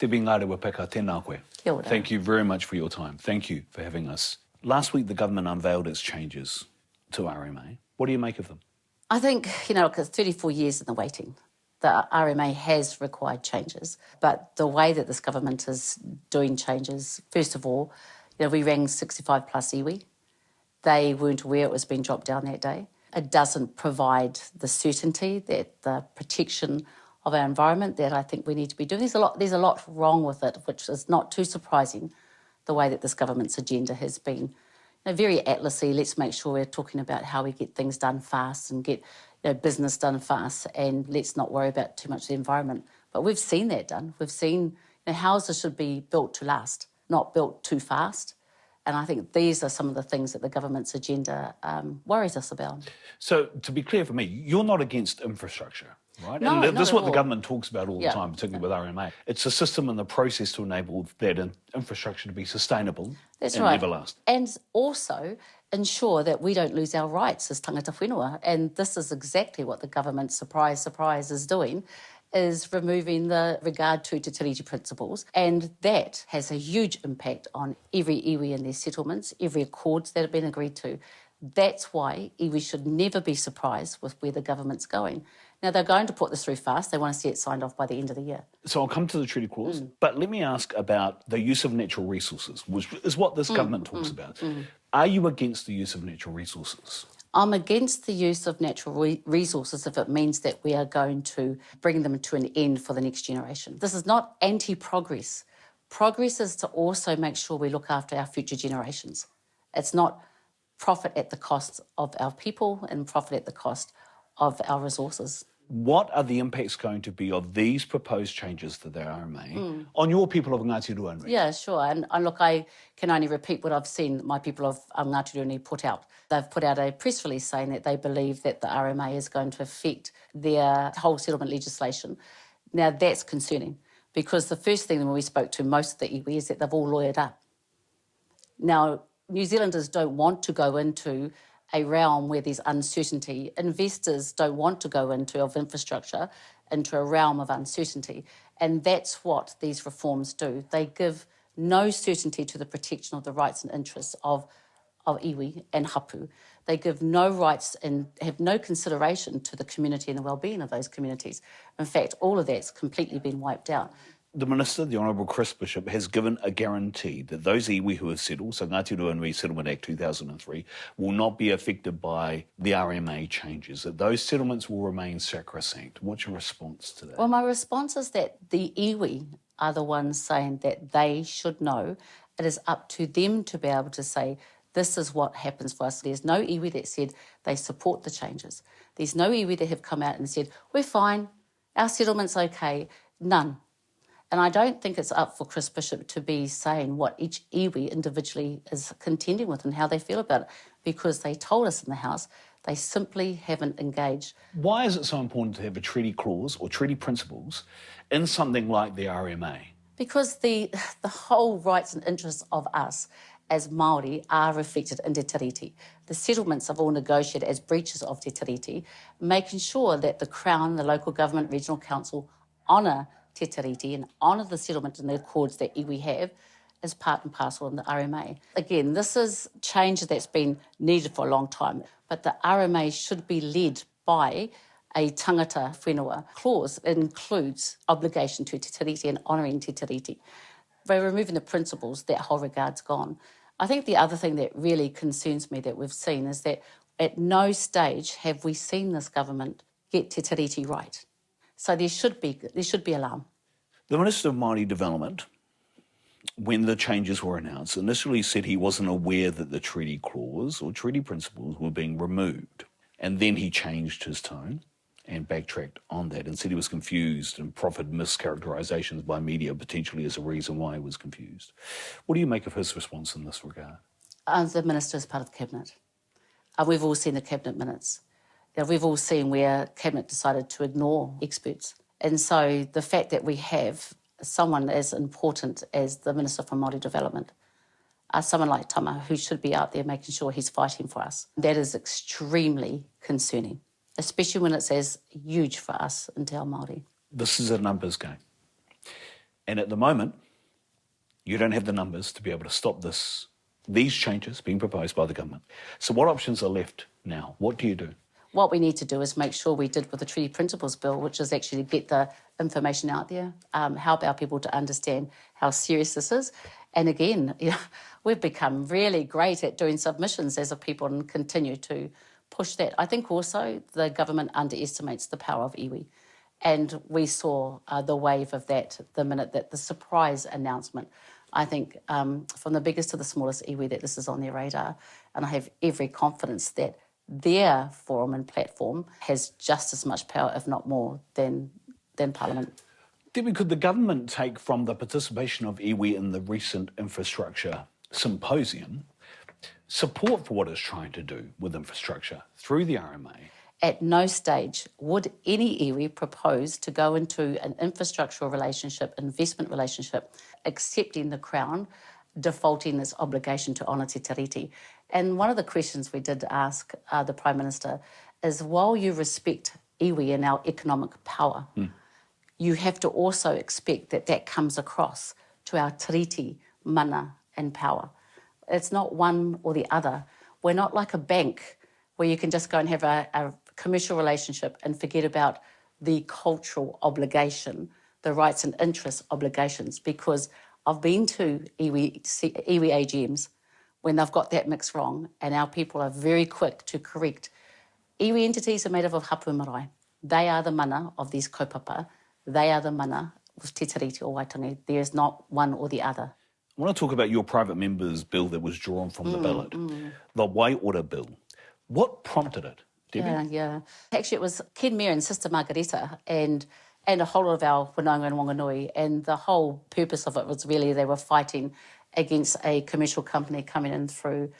Te Ngarewa-Packer, tēnā koe. Kia ora. Thank you very much for your time. Thank you for having us. Last week, the government unveiled its changes to RMA. What do you make of them? I think, because 34 years in the waiting, the RMA has required changes. But the way that this government is doing changes, first of all, we rang 65 plus iwi. They weren't aware it was being dropped down that day. It doesn't provide the certainty, that the protection of our environment that I think we need to be doing. There's a lot wrong with it, which is not too surprising, the way that this government's agenda has been. Very atlasy, let's make sure we're talking about how we get things done fast and get business done fast, and let's not worry about too much the environment. But we've seen that done. We've seen houses should be built to last, not built too fast. And I think these are some of the things that the government's agenda worries us about. So, to be clear for me, you're not against infrastructure, right? No, and this is not what at the all. government talks about all the time, particularly with RMA. It's a system and the process to enable that infrastructure to be sustainable and everlast. And also ensure that we don't lose our rights as tangata whenua. And this is exactly what the government, surprise, surprise, is doing, is removing the regard to Te Tiriti principles. And that has a huge impact on every iwi in their settlements, every accords that have been agreed to. That's why iwi should never be surprised with where the government's going. Now, they're going to put this through fast. They want to see it signed off by the end of the year. So I'll come to the treaty clause, but let me ask about the use of natural resources, which is what this government talks about. Are you against the use of natural resources? I'm against the use of natural resources if it means that we are going to bring them to an end for the next generation. This is not anti-progress. Progress is to also make sure we look after our future generations. It's not profit at the cost of our people and profit at the cost of our resources. What are the impacts going to be of these proposed changes to the RMA on your people of Ngāti Ruanui? Yeah, sure. And look, I can only repeat what I've seen my people of Ngāti Ruanui put out. They've put out a press release saying that they believe that the RMA is going to affect their whole settlement legislation. Now, that's concerning, because the first thing when we spoke to most of the iwi is that they've all lawyered up. Now, New Zealanders don't want to go into a realm where there's uncertainty. Investors don't want to go into infrastructure into a realm of uncertainty. And that's what these reforms do. They give no certainty to the protection of the rights and interests of iwi and hapu. They give no rights and have no consideration to the community and the well-being of those communities. In fact, all of that's completely been wiped out. The Minister, the Honourable Chris Bishop, has given a guarantee that those iwi who have settled, so Ngāti Ruanui Settlement Act 2003, will not be affected by the RMA changes, that those settlements will remain sacrosanct. What's your response to that? Well, my response is that the iwi are the ones saying that they should know. It is up to them to be able to say, this is what happens for us. There's no iwi that said they support the changes. There's no iwi that have come out and said, we're fine, our settlement's okay. None. And I don't think it's up for Chris Bishop to be saying what each iwi individually is contending with and how they feel about it, because they told us in the House they simply haven't engaged. Why is it so important to have a treaty clause or treaty principles in something like the RMA? Because the whole rights and interests of us as Māori are reflected in Te Tiriti. The settlements are all negotiated as breaches of Te Tiriti, making sure that the Crown, the local government, regional council honour Te Tiriti and honour the settlement and the accords that iwi have as part and parcel in the RMA. Again, this is change that's been needed for a long time, but the RMA should be led by a tangata whenua clause. It includes obligation to Te Tiriti and honouring Te Tiriti. By removing the principles, that whole regard's gone. I think the other thing that really concerns me that we've seen is that at no stage have we seen this government get Te Tiriti right. So there should be alarm. The Minister of Māori Development, when the changes were announced, initially said he wasn't aware that the treaty clause or treaty principles were being removed. And then he changed his tone and backtracked on that and said he was confused and proffered mischaracterisations by media potentially as a reason why he was confused. What do you make of his response in this regard? The Minister is part of the Cabinet. We've all seen the Cabinet minutes. We've all seen where Cabinet decided to ignore experts. And so the fact that we have someone as important as the Minister for Māori Development, someone like Tama, who should be out there making sure he's fighting for us, that is extremely concerning, especially when it's as huge for us in Te Ao Māori. This is a numbers game. And at the moment, you don't have the numbers to be able to stop these changes being proposed by the government. So what options are left now? What do you do? What we need to do is make sure we did with the Treaty Principles Bill, which is actually get the information out there, help our people to understand how serious this is. And again, we've become really great at doing submissions as a people and continue to push that. I think also the government underestimates the power of iwi. And we saw the wave of that the minute that the surprise announcement, I think from the biggest to the smallest iwi, that this is on their radar. And I have every confidence that their forum and platform has just as much power, if not more, than Parliament. Debbie, could the government take from the participation of iwi in the recent infrastructure symposium support for what it's trying to do with infrastructure through the RMA? At no stage would any iwi propose to go into an infrastructural relationship, investment relationship, accepting the Crown, defaulting its obligation to honour Te Tiriti. And one of the questions we did ask the Prime Minister is, while you respect iwi and our economic power, you have to also expect that that comes across to our tiriti, mana and power. It's not one or the other. We're not like a bank where you can just go and have a commercial relationship and forget about the cultural obligation, the rights and interest obligations, because I've been to iwi AGMs when they've got that mix wrong, and our people are very quick to correct. Iwi entities are made up of hapu marae. They are the mana of these kaupapa. They are the mana of Te Tiriti or Waitangi. There is not one or the other. I want to talk about your private member's bill that was drawn from the ballot, the Wai Ora Bill. What prompted it, Debbie? Yeah. Actually, it was Ken Mayer and Sister Margareta and a whole lot of our whanaunga and Wanganui, and the whole purpose of it was really they were fighting against a commercial company coming in through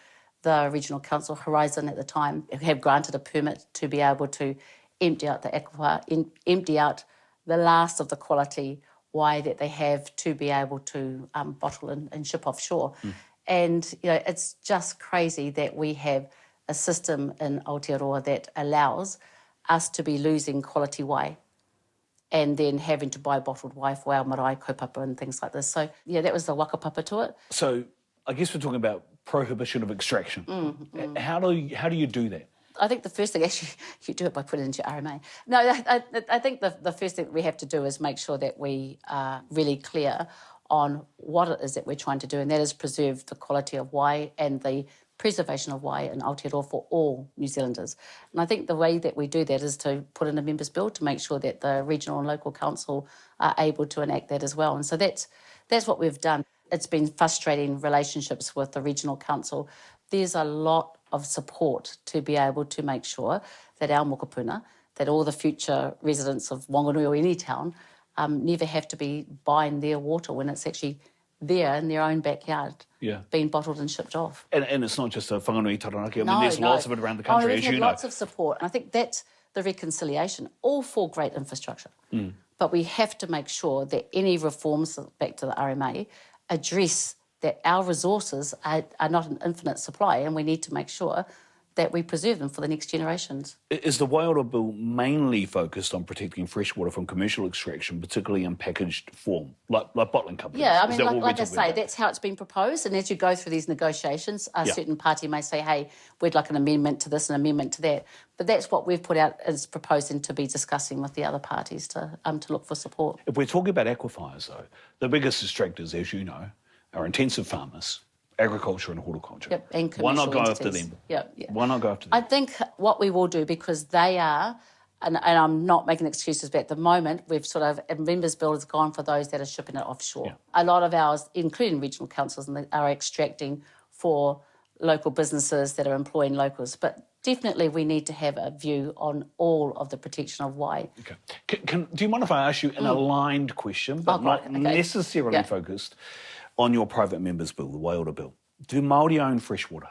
the Regional Council, Horizon at the time, have granted a permit to be able to empty out the aquifer, empty out the last of the quality wai that they have to be able to bottle and ship offshore. And, it's just crazy that we have a system in Aotearoa that allows us to be losing quality wai and then having to buy bottled wai for our marae kaupapa and things like this. So, that was the whakapapa to it. So I guess we're talking about prohibition of extraction. How do you do that? I think the first thing, actually, you do it by putting it into your RMA. No, I think the first thing we have to do is make sure that we are really clear on what it is that we're trying to do, and that is preserve the quality of wai and the preservation of wai in Aotearoa for all New Zealanders. And I think the way that we do that is to put in a members' bill to make sure that the regional and local council are able to enact that as well. And so that's what we've done. It's been frustrating relationships with the regional council. There's a lot of support to be able to make sure that our mokopuna, that all the future residents of Wanganui or any town never have to be buying their water when it's actually there in their own backyard, being bottled and shipped off. And it's not just a whanganui taranaki. I mean, there's lots of it around the country, as you know. Lots of support. And I think that's the reconciliation, all for great infrastructure. But we have to make sure that any reforms back to the RMA address that our resources are not an infinite supply, and we need to make sure that we preserve them for the next generations. Is the Wai Ora Bill mainly focused on protecting freshwater from commercial extraction, particularly in packaged form, like bottling companies? Yeah, I mean, like I say, that's how it's been proposed. And as you go through these negotiations, a certain party may say, hey, we'd like an amendment to this, an amendment to that. But that's what we've put out as proposing to be discussing with the other parties to look for support. If we're talking about aquifers, though, the biggest distractors, as you know, are intensive farmers, agriculture and horticulture. Yep, and why not go entities. after them? Yep. Why not go after them? I think what we will do, because they are, and I'm not making excuses, but at the moment we've sort of, members' bill has gone for those that are shipping it offshore. Yeah. A lot of ours, including regional councils, are extracting for local businesses that are employing locals. But definitely we need to have a view on all of the protection of wai. Okay. Do you mind if I ask you an aligned question, but not necessarily focused on your private members' bill, the Wai Ora Bill? Do Māori own freshwater?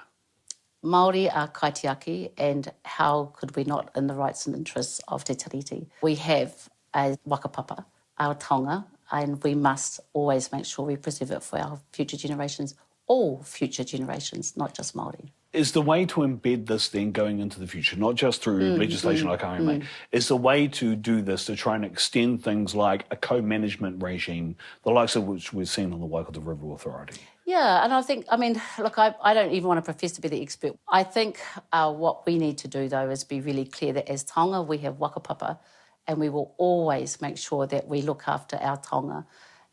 Māori are kaitiaki, and how could we not in the rights and interests of Te Tiriti? We have a wakapapa, our taonga, and we must always make sure we preserve it for our future generations, all future generations, not just Māori. Is the way to embed this then going into the future, not just through legislation like RMA, is the way to do this to try and extend things like a co-management regime, the likes of which we've seen on the Waikato River Authority? Yeah, and I don't even want to profess to be the expert. I think what we need to do, though, is be really clear that as taonga we have whakapapa, and we will always make sure that we look after our taonga.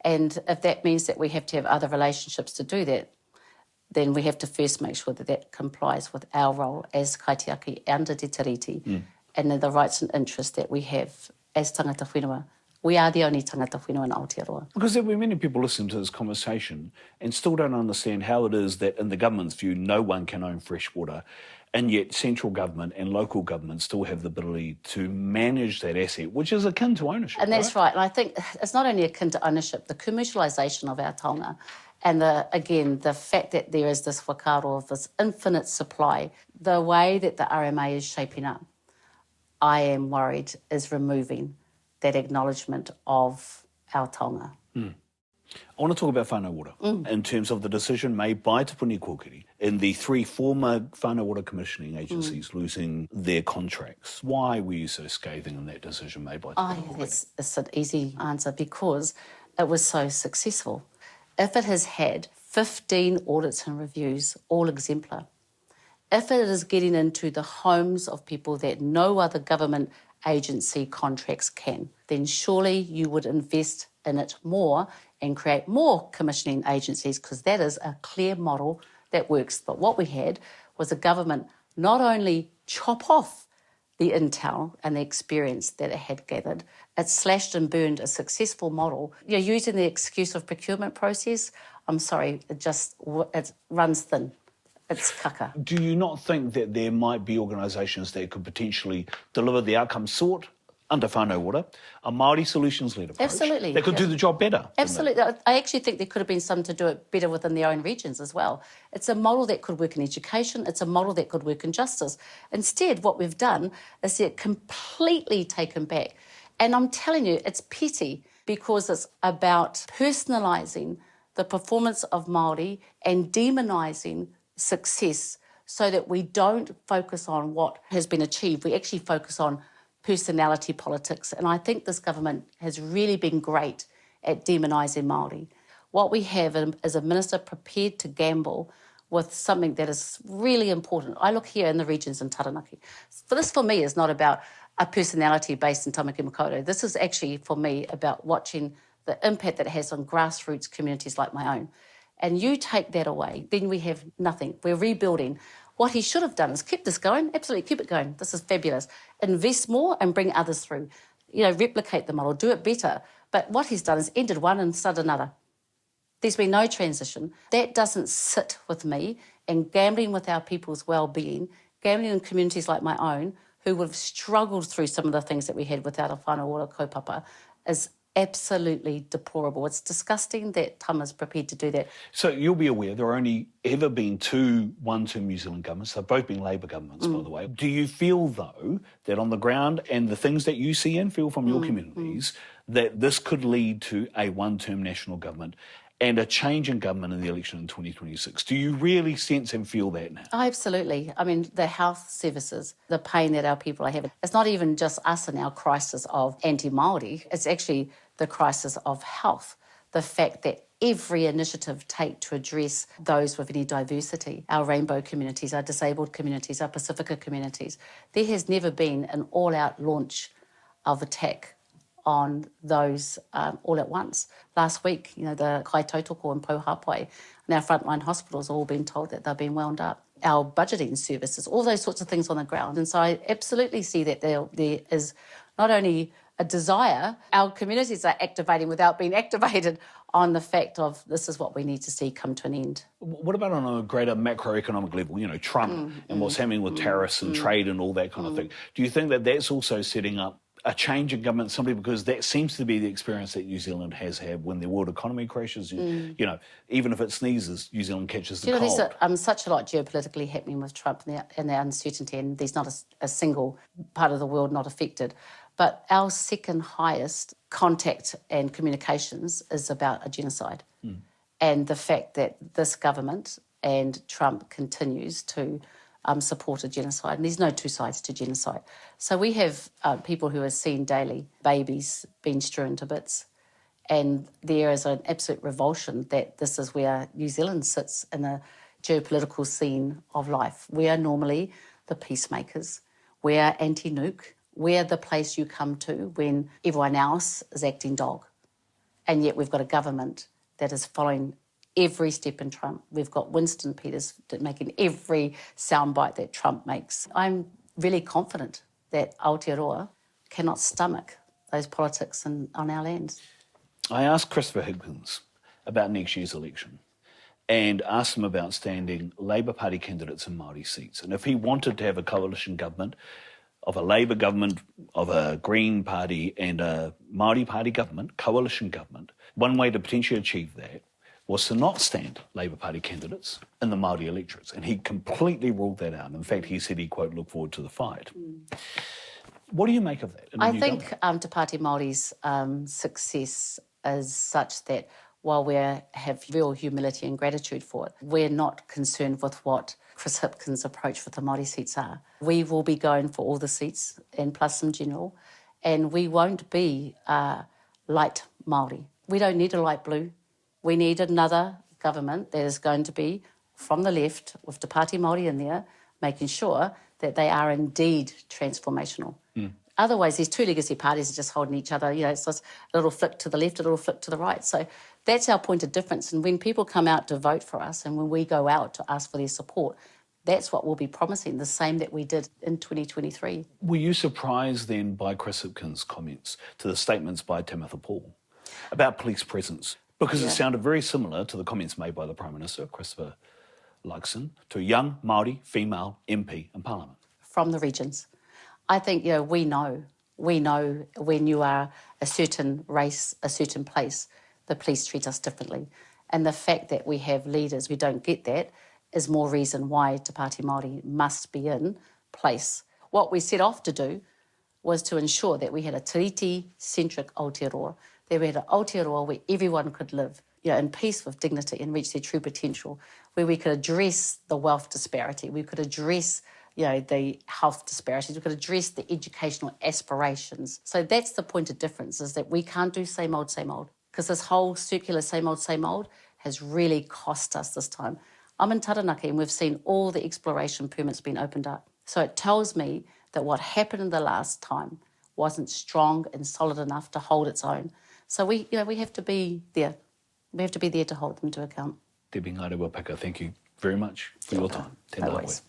And if that means that we have to have other relationships to do that, then we have to first make sure that that complies with our role as kaitiaki under Te Tiriti and the rights and interests that we have as tangata whenua. We are the only tangata whenua in Aotearoa. Because there were many people listening to this conversation and still don't understand how it is that in the government's view no one can own fresh water, and yet central government and local government still have the ability to manage that asset, which is akin to ownership. And that's right. And I think it's not only akin to ownership, the commercialisation of our taonga and, the fact that there is this whakaaro of this infinite supply, the way that the RMA is shaping up, I am worried is removing that acknowledgement of our taonga. I want to talk about Whānau Ora in terms of the decision made by Te Puni Kōkiri in the 3 former Whānau Ora commissioning agencies losing their contracts. Why were you so scathing in that decision made by Te Puni Kōkiri? It's an easy answer because it was so successful. If it has had 15 audits and reviews, all exemplar, if it is getting into the homes of people that no other government agency contracts can, then surely you would invest in it more and create more commissioning agencies, because that is a clear model that works. But what we had was a government not only chop off the intel and the experience that it had gathered, it slashed and burned a successful model. You're using the excuse of procurement process. I'm sorry, it runs thin. It's kaka. Do you not think that there might be organisations that could potentially deliver the outcome sought under Whānau Ora, a Māori solutions-led approach? Absolutely. That could do the job better? Absolutely. I actually think there could have been some to do it better within their own regions as well. It's a model that could work in education. It's a model that could work in justice. Instead, what we've done is see it completely taken back. And I'm telling you, it's petty because it's about personalising the performance of Māori and demonising success so that we don't focus on what has been achieved. We actually focus on personality politics. And I think this government has really been great at demonising Māori. What we have is a minister prepared to gamble with something that is really important. I look here in the regions in Taranaki. This, for me, is not about a personality based in Tamaki Makaurau. This is actually, for me, about watching the impact that it has on grassroots communities like my own. And you take that away, then we have nothing. We're rebuilding. What he should have done is keep this going. Absolutely, keep it going. This is fabulous. Invest more and bring others through. Replicate the model, do it better. But what he's done is ended one and started another. There's been no transition. That doesn't sit with me. And gambling with our people's well-being, gambling in communities like my own, who would have struggled through some of the things that we had without a Whānau Ora kaupapa, is absolutely deplorable. It's disgusting that Tama's prepared to do that. So you'll be aware there are only ever been 2 one-term New Zealand governments. They've both been Labour governments, by the way. Do you feel, though, that on the ground and the things that you see and feel from your communities, that this could lead to a one-term national government and a change in government in the election in 2026? Do you really sense and feel that now? Oh, absolutely. I mean, the health services, the pain that our people are having, it's not even just us in our crisis of anti-Māori, it's actually the crisis of health. The fact that every initiative take to address those with any diversity, our rainbow communities, our disabled communities, our Pacifica communities, there has never been an all-out launch of attack on those all at once. Last week, the kai tautoko and Pouhāpai and our frontline hospitals have all been told that they've been wound up. Our budgeting services, all those sorts of things on the ground. And so I absolutely see that there is not only a desire, our communities are activating without being activated on the fact of this is what we need to see come to an end. What about on a greater macroeconomic level, Trump and what's happening with tariffs and trade and all that kind of thing? Do you think that that's also setting up a change in government simply because that seems to be the experience that New Zealand has had when the world economy crashes? Even if it sneezes, New Zealand catches the cold. There's such a lot geopolitically happening with Trump and the uncertainty, and there's not a single part of the world not affected. But our second highest contact and communications is about a genocide. and the fact that this government and Trump continues to support a genocide. And there's no two sides to genocide. So we have people who are seen daily, babies being strewn to bits. And there is an absolute revulsion that this is where New Zealand sits in the geopolitical scene of life. We are normally the peacemakers. We are anti-nuke. We are the place you come to when everyone else is acting dog. And yet we've got a government that is following every step in Trump. We've got Winston Peters making every soundbite that Trump makes. I'm really confident that Aotearoa cannot stomach those politics on our lands. I asked Christopher Higgins about next year's election and asked him about standing Labour Party candidates in Māori seats. And if he wanted to have a coalition government of a Labour government, of a Green Party and a Māori Party government, coalition government, one way to potentially achieve that was to not stand Labour Party candidates in the Māori electorates. And he completely ruled that out. In fact, he said he, quote, look forward to the fight. What do you make of that? I think Te Pāti Māori's success is such that while we have real humility and gratitude for it, we're not concerned with what Chris Hipkins' approach for the Māori seats are. We will be going for all the seats and plus some general, and we won't be light Māori. We don't need a light blue. We need another government that is going to be from the left with Te Pāti Māori in there, making sure that they are indeed transformational. Otherwise, these two legacy parties are just holding each other. You know, it's just a little flick to the left, a little flick to the right. So that's our point of difference. And when people come out to vote for us and when we go out to ask for their support, that's what we'll be promising, the same that we did in 2023. Were you surprised then by Chris Hipkins' comments to the statements by Tama Potaka about police presence? Because it sounded very similar to the comments made by the Prime Minister, Christopher Luxon, to a young Māori female MP in Parliament. From the regions. I think, you know, we know when you are a certain race, a certain place, the police treat us differently. And the fact that we have leaders who don't get that is more reason why Te Pāti Māori must be in place. What we set off to do was to ensure that we had a Tiriti-centric Aotearoa, that we had an Aotearoa where everyone could live, you know, in peace with dignity and reach their true potential, where we could address the wealth disparity, we could address, you know, the health disparities, we could address the educational aspirations. So that's the point of difference, is that we can't do same old, because this whole circular same old has really cost us this time. I'm in Taranaki and we've seen all the exploration permits being opened up. So it tells me that what happened in the last time wasn't strong and solid enough to hold its own. So we have to be there. We have to be there to hold them to account. Debbie Ngarewa-Packer, thank you very much for your time. No worries.